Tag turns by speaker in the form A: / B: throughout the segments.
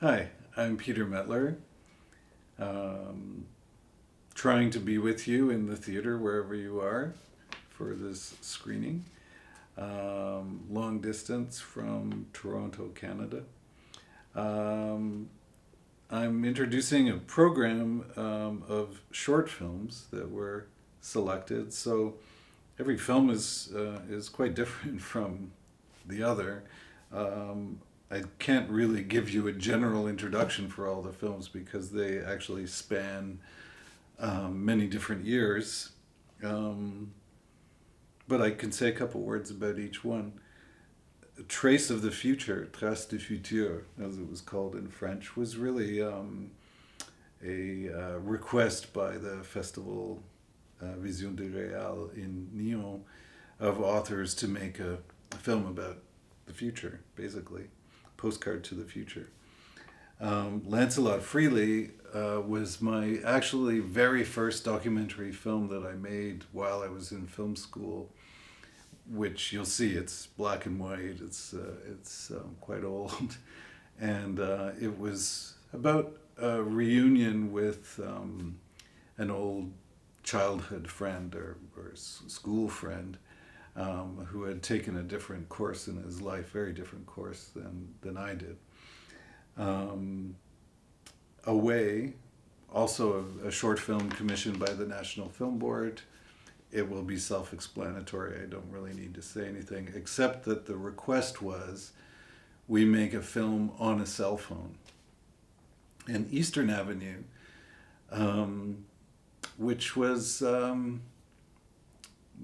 A: Hi, I'm Peter Mettler, trying to be with you in the theater wherever you are for this screening. Long distance from Toronto, Canada. I'm introducing a program of short films that were selected. So every film is quite different from the other. I can't really give you a general introduction for all the films because they actually span many different years. But I can say a couple words about each one. Trace of the Future, Trace du Futur, as it was called in French, was really a request by the festival Visions du Réel in Nyon of authors to make a film about the future, basically. Postcard to the Future. Lancelot Freely was my actually very first documentary film that I made while I was in film school, which you'll see it's black and white. It's quite old, and it was about a reunion with an old childhood friend or school friend who had taken a different course in his life, very different course than I did. Away, also a short film commissioned by the National Film Board. It will be self-explanatory. I don't really need to say anything, except that the request was we make a film on a cell phone. And Eastern Avenue, which was,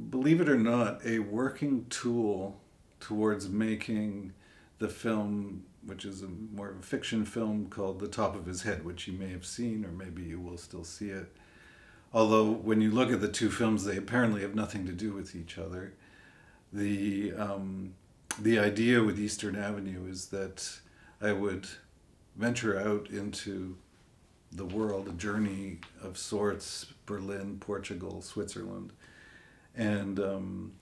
A: believe it or not, a working tool towards making the film, which is more of a fiction film called The Top of His Head, which you may have seen, or maybe you will still see it. Although when you look at the two films, they apparently have nothing to do with each other. The idea with Eastern Avenue is that I would venture out into the world, a journey of sorts, Berlin, Portugal, Switzerland, and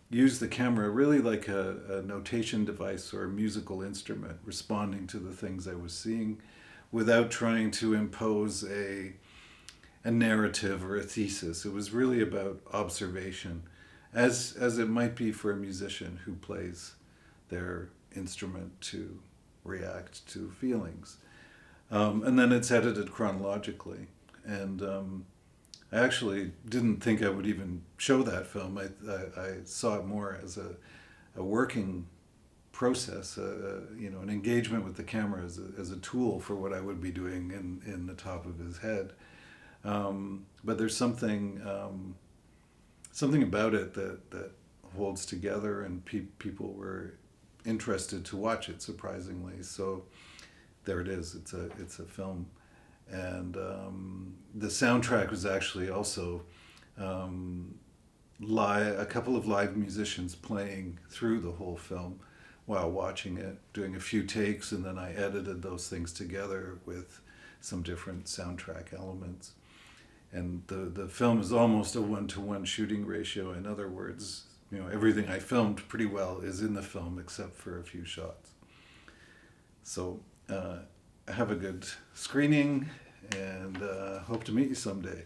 A: use the camera really like a notation device or a musical instrument, responding to the things I was seeing without trying to impose a narrative or a thesis. It was really about observation, as it might be for a musician who plays their instrument to react to feelings. And then it's edited chronologically. And I actually didn't think I would even show that film. I saw it more as a working process, an engagement with the camera as a tool for what I would be doing in The Top of His Head. But there's something about it that holds together, and people were interested to watch it, surprisingly. So there it is. It's a film, and the soundtrack was actually also a couple of live musicians playing through the whole film while watching it, doing a few takes, and then I edited those things together with some different soundtrack elements. And the film is almost a 1-to-1 shooting ratio. In other words, everything I filmed pretty well is in the film except for a few shots. So have a good screening, and hope to meet you someday.